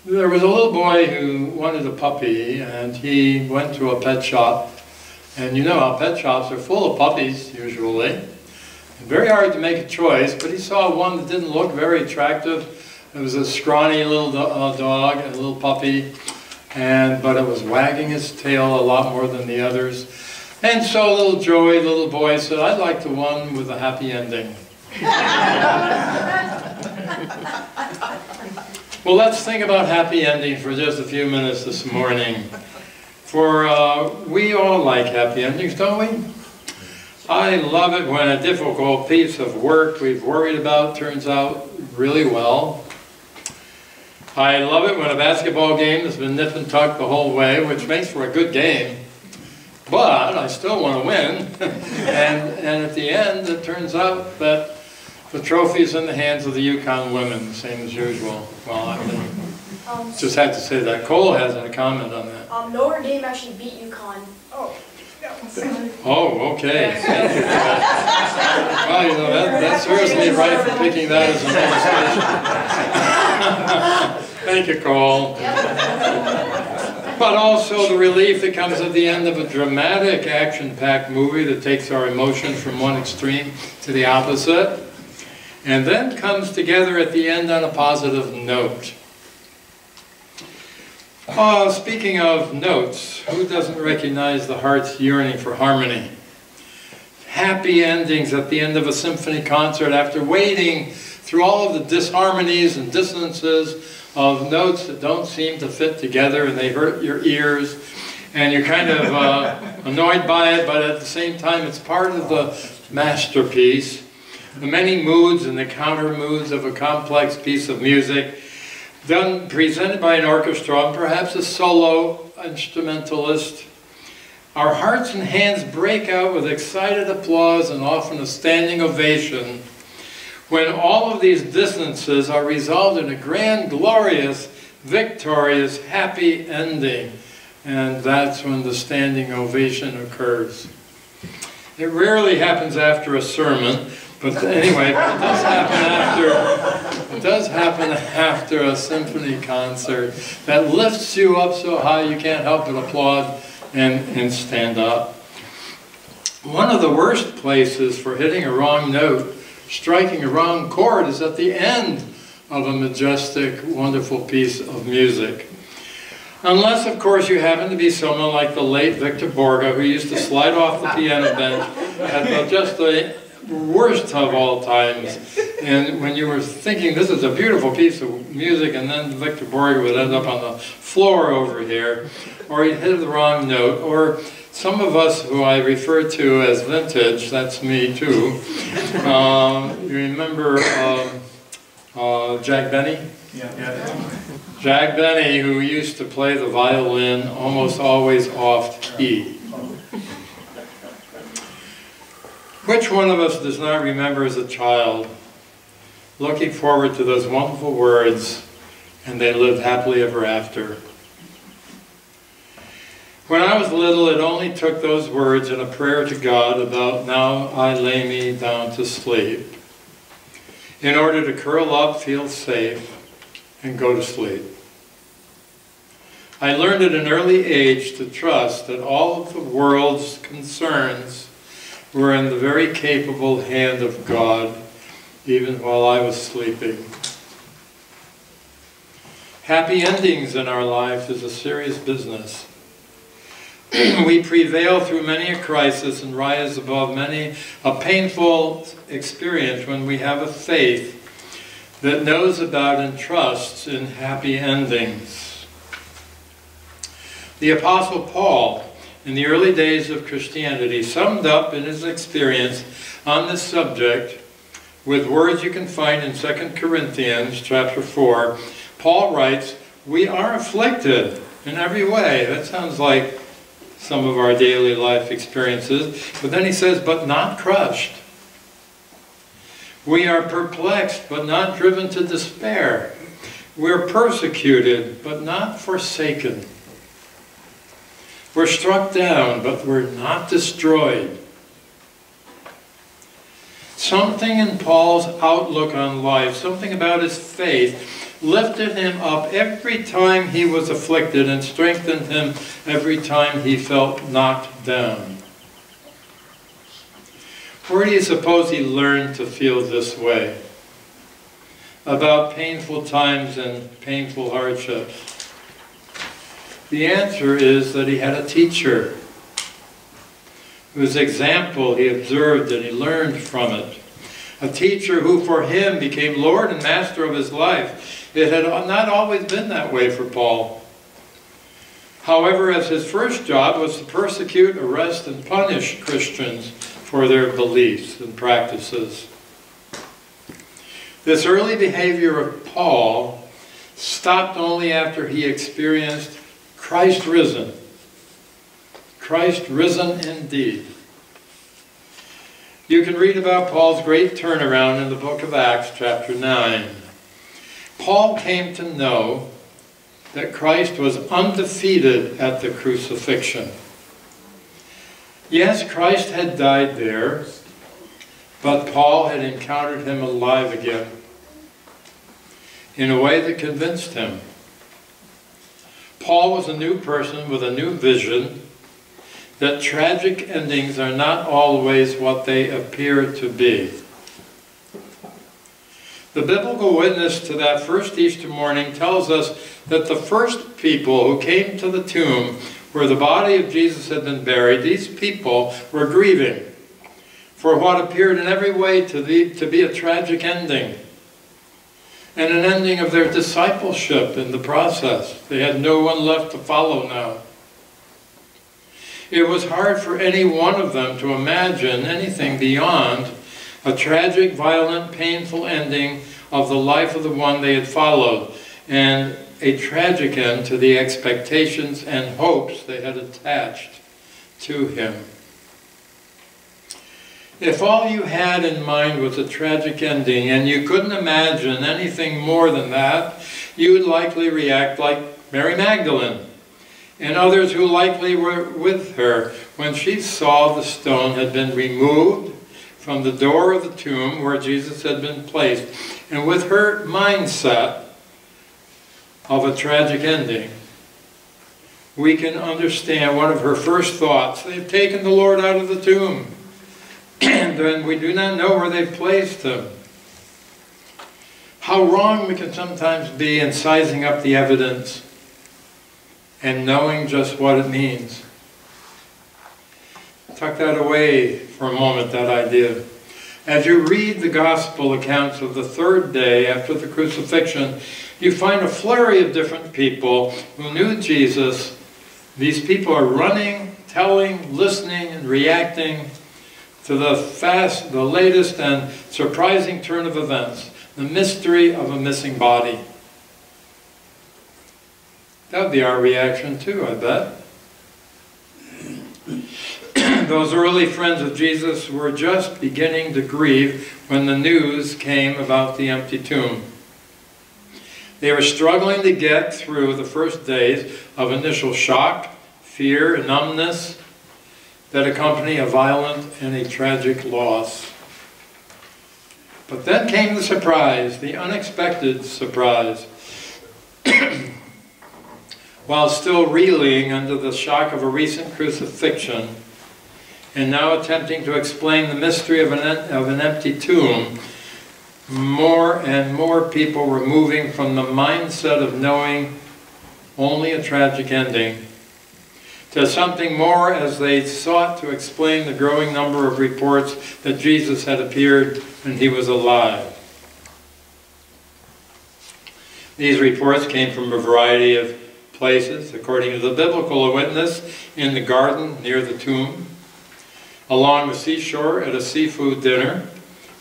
There was a little boy who wanted a puppy, and he went to a pet shop. And you know how pet shops are full of puppies, usually. Very hard to make a choice, but he saw one that didn't look very attractive. It was a scrawny little dog, a little puppy, but it was wagging its tail a lot more than the others. And so little Joey, the little boy, said, "I'd like the one with a happy ending." Well, let's think about happy endings for just a few minutes this morning. For we all like happy endings, don't we? I love it when a difficult piece of work we've worried about turns out really well. I love it when a basketball game has been nip and tuck the whole way, which makes for a good game. But I still want to win. and at the end, it turns out that the trophy's in the hands of the Yukon women, same as usual. Well, just had to say that. Cole has a comment on that. Notre Dame actually beat Yukon. Oh, okay. Thank you for that. Well, you know, that serves me right for picking that as an illustration. Thank you, Cole. But also the relief that comes at the end of a dramatic, action-packed movie that takes our emotions from one extreme to the opposite, and then comes together at the end on a positive note. Speaking of notes, who doesn't recognize the heart's yearning for harmony? Happy endings at the end of a symphony concert after waiting through all of the disharmonies and dissonances of notes that don't seem to fit together and they hurt your ears and you're kind of annoyed by it, but at the same time it's part of the masterpiece. The many moods and the counter moods of a complex piece of music presented by an orchestra and perhaps a solo instrumentalist. Our hearts and hands break out with excited applause and often a standing ovation when all of these dissonances are resolved in a grand, glorious, victorious, happy ending. And that's when the standing ovation occurs. It rarely happens after a sermon, but anyway, it does happen after a symphony concert that lifts you up so high you can't help but applaud and stand up. One of the worst places for hitting a wrong note, striking a wrong chord, is at the end of a majestic, wonderful piece of music. Unless, of course, you happen to be someone like the late Victor Borge, who used to slide off the piano bench at just the worst of all times. And when you were thinking, this is a beautiful piece of music, and then Victor Borge would end up on the floor over here, or he'd hit the wrong note, or some of us who I refer to as vintage, that's me too, you remember Jack Benny? Yeah. Jack Benny, who used to play the violin almost always off key. Which one of us does not remember as a child looking forward to those wonderful words, "and they lived happily ever after"? When I was little, it only took those words and a prayer to God about "now I lay me down to sleep" in order to curl up, feel safe, and go to sleep. I learned at an early age to trust that all of the world's concerns were in the very capable hand of God, even while I was sleeping. Happy endings in our life is a serious business. We prevail through many a crisis and rise above many a painful experience when we have a faith that knows about and trusts in happy endings. The Apostle Paul, in the early days of Christianity, summed up in his experience on this subject with words you can find in 2 Corinthians chapter 4. Paul writes, "We are afflicted in every way." That sounds like some of our daily life experiences. But then he says, "but not crushed. We are perplexed, but not driven to despair. We're persecuted, but not forsaken. We're struck down, but we're not destroyed." Something in Paul's outlook on life, something about his faith, lifted him up every time he was afflicted, and strengthened him every time he felt knocked down. Where do you suppose he learned to feel this way about painful times and painful hardships? The answer is that he had a teacher whose example he observed and he learned from it. A teacher who for him became Lord and Master of his life. It had not always been that way for Paul. However, as his first job was to persecute, arrest, and punish Christians for their beliefs and practices. This early behavior of Paul stopped only after he experienced Christ risen. Christ risen indeed. You can read about Paul's great turnaround in the book of Acts, chapter 9. Paul came to know that Christ was undefeated at the crucifixion. Yes, Christ had died there, but Paul had encountered him alive again in a way that convinced him. Paul was a new person with a new vision that tragic endings are not always what they appear to be. The biblical witness to that first Easter morning tells us that the first people who came to the tomb where the body of Jesus had been buried, these people were grieving for what appeared in every way to be a tragic ending, and an ending of their discipleship in the process. They had no one left to follow now. It was hard for any one of them to imagine anything beyond a tragic, violent, painful ending of the life of the one they had followed, and a tragic end to the expectations and hopes they had attached to him. If all you had in mind was a tragic ending and you couldn't imagine anything more than that, you would likely react like Mary Magdalene and others who likely were with her when she saw the stone had been removed from the door of the tomb where Jesus had been placed. And with her mindset of a tragic ending, we can understand one of her first thoughts. They've taken the Lord out of the tomb, and we do not know where they've placed him. How wrong we can sometimes be in sizing up the evidence and knowing just what it means. Tuck that away for a moment, that idea. As you read the gospel accounts of the third day after the crucifixion, you find a flurry of different people who knew Jesus. These people are running, telling, listening, and reacting to the latest and surprising turn of events, the mystery of a missing body. That would be our reaction too, I bet. Those early friends of Jesus were just beginning to grieve when the news came about the empty tomb. They were struggling to get through the first days of initial shock, fear, and numbness that accompany a violent and a tragic loss. But then came the surprise, the unexpected surprise. While still reeling under the shock of a recent crucifixion, and now attempting to explain the mystery of an empty tomb, more and more people were moving from the mindset of knowing only a tragic ending to something more as they sought to explain the growing number of reports that Jesus had appeared when he was alive. These reports came from a variety of places, according to the biblical witness, in the garden near the tomb, along the seashore at a seafood dinner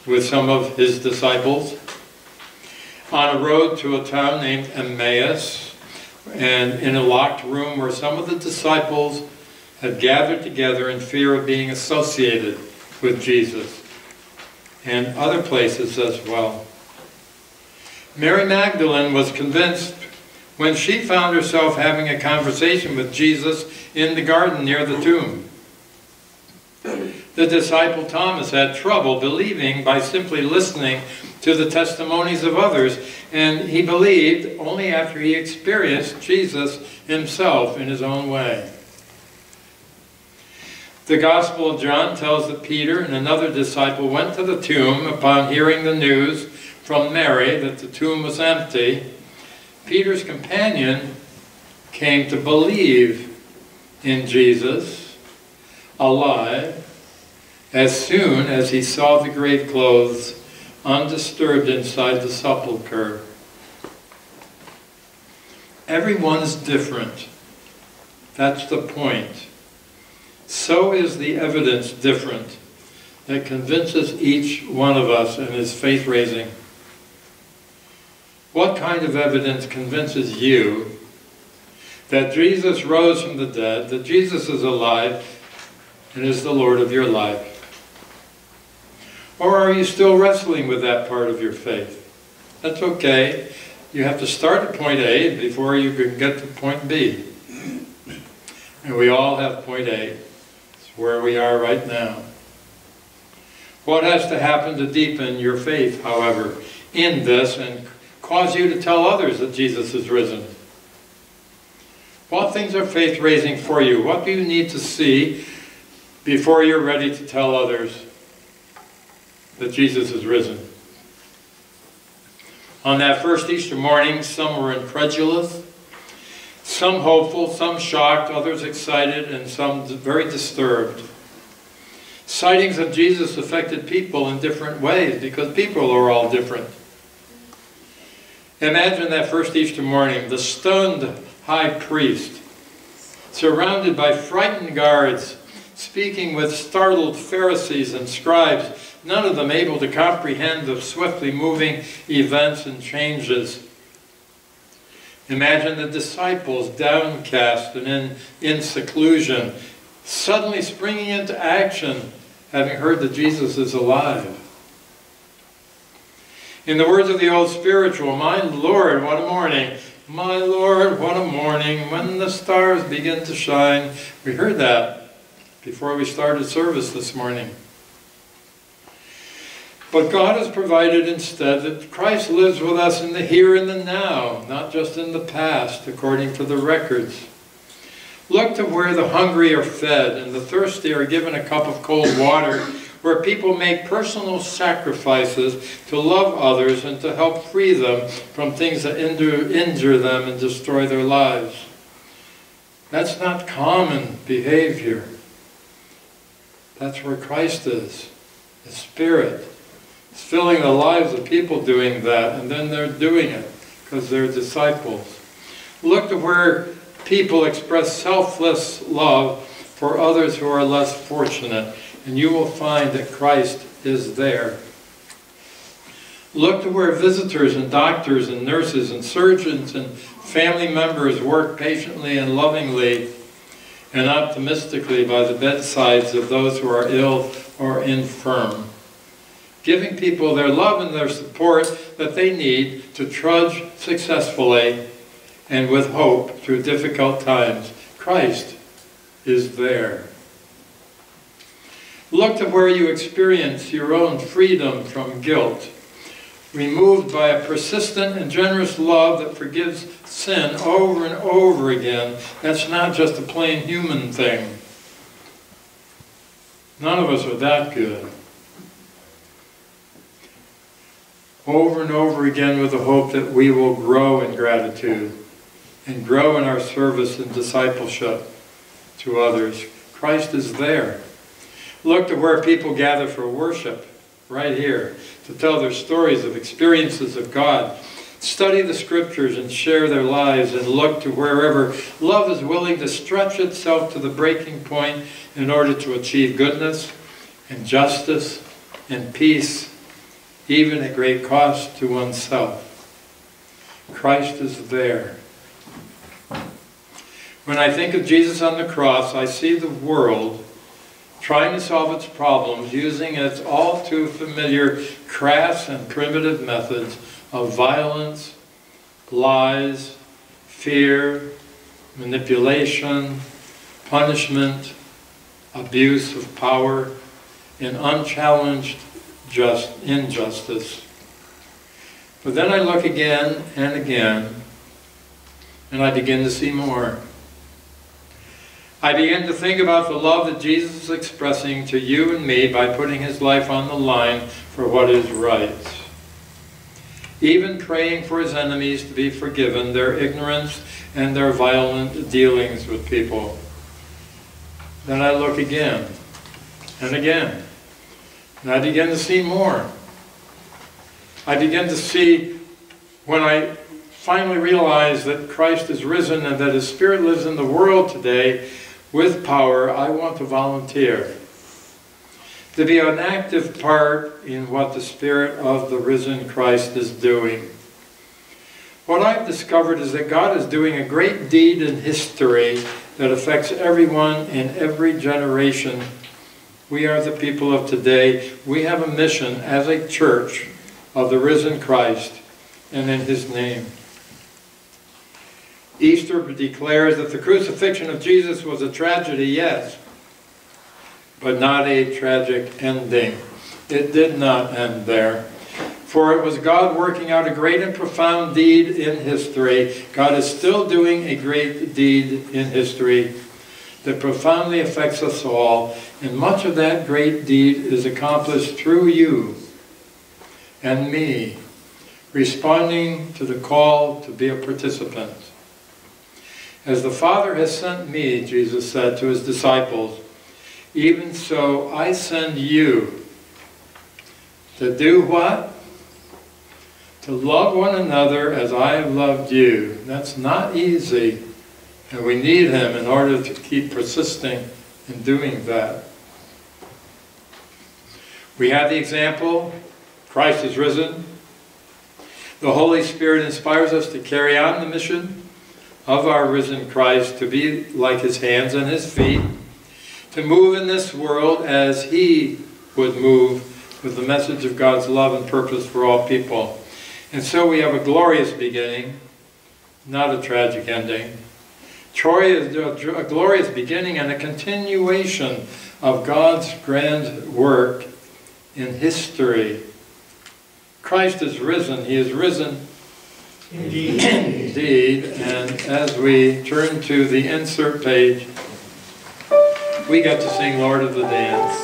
with some of his disciples, on a road to a town named Emmaus, and in a locked room where some of the disciples had gathered together in fear of being associated with Jesus, and other places as well. Mary Magdalene was convinced when she found herself having a conversation with Jesus in the garden near the tomb. The disciple Thomas had trouble believing by simply listening to the testimonies of others, and he believed only after he experienced Jesus himself in his own way. The Gospel of John tells that Peter and another disciple went to the tomb upon hearing the news from Mary that the tomb was empty. Peter's companion came to believe in Jesus alive as soon as he saw the grave clothes undisturbed inside the sepulchre. Everyone's different. That's the point. So is the evidence different that convinces each one of us and is faith-raising. What kind of evidence convinces you that Jesus rose from the dead, that Jesus is alive and is the Lord of your life? Or are you still wrestling with that part of your faith? That's okay. You have to start at point A before you can get to point B. And we all have point A. It's where we are right now. What has to happen to deepen your faith, however, in this and cause you to tell others that Jesus is risen? What things are faith-raising for you? What do you need to see before you're ready to tell others that Jesus is risen? On that first Easter morning, some were incredulous, some hopeful, some shocked, others excited, and some very disturbed. Sightings of Jesus affected people in different ways because people are all different. Imagine that first Easter morning, the stunned high priest, surrounded by frightened guards, speaking with startled Pharisees and scribes, none of them able to comprehend the swiftly moving events and changes. Imagine the disciples downcast and in seclusion, suddenly springing into action, having heard that Jesus is alive. In the words of the old spiritual, "My Lord, what a morning! My Lord, what a morning, when the stars begin to shine." We heard that before we started service this morning. But God has provided instead that Christ lives with us in the here and the now, not just in the past, according to the records. Look to where the hungry are fed and the thirsty are given a cup of cold water, where people make personal sacrifices to love others and to help free them from things that injure them and destroy their lives. That's not common behavior. That's where Christ is, the Spirit. It's filling the lives of people doing that, and then they're doing it because they're disciples. Look to where people express selfless love for others who are less fortunate, and you will find that Christ is there. Look to where visitors and doctors and nurses and surgeons and family members work patiently and lovingly and optimistically by the bedsides of those who are ill or infirm, giving people their love and their support that they need to trudge successfully and with hope through difficult times. Christ is there. Look to where you experience your own freedom from guilt, removed by a persistent and generous love that forgives sin over and over again. That's not just a plain human thing. None of us are that good. Over and over again with the hope that we will grow in gratitude and grow in our service and discipleship to others. Christ is there. Look to where people gather for worship, right here, to tell their stories of experiences of God. Study the scriptures and share their lives, and look to wherever love is willing to stretch itself to the breaking point in order to achieve goodness and justice and peace, even at great cost to oneself. Christ is there. When I think of Jesus on the cross, I see the world trying to solve its problems using its all too familiar crass and primitive methods of violence, lies, fear, manipulation, punishment, abuse of power, and unchallenged injustice. But then I look again and again, and I begin to see more. I begin to think about the love that Jesus is expressing to you and me by putting his life on the line for what is right. Even praying for his enemies to be forgiven, their ignorance and their violent dealings with people. Then I look again and again, and I begin to see more. I begin to see, when I finally realize that Christ is risen and that his Spirit lives in the world today with power, I want to volunteer to be an active part in what the Spirit of the risen Christ is doing. What I've discovered is that God is doing a great deed in history that affects everyone in every generation. We are the people of today. We have a mission as a church of the risen Christ and in his name. Easter declares that the crucifixion of Jesus was a tragedy, yes, but not a tragic ending. It did not end there. For it was God working out a great and profound deed in history. God is still doing a great deed in history that profoundly affects us all. And much of that great deed is accomplished through you and me, responding to the call to be a participant. As the Father has sent me, Jesus said to his disciples, even so I send you to do what? To love one another as I have loved you. That's not easy, and we need him in order to keep persisting in doing that. We have the example, Christ is risen. The Holy Spirit inspires us to carry on the mission of our risen Christ, to be like his hands and his feet, to move in this world as he would move with the message of God's love and purpose for all people. And so we have a glorious beginning, not a tragic ending. Troy is a glorious beginning and a continuation of God's grand work in history. Christ is risen. He is risen indeed. Indeed. And as we turn to the insert page, we get to sing Lord of the Dance,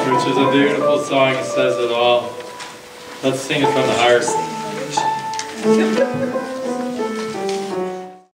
which is a beautiful song. It says it all. Let's sing it from the heart.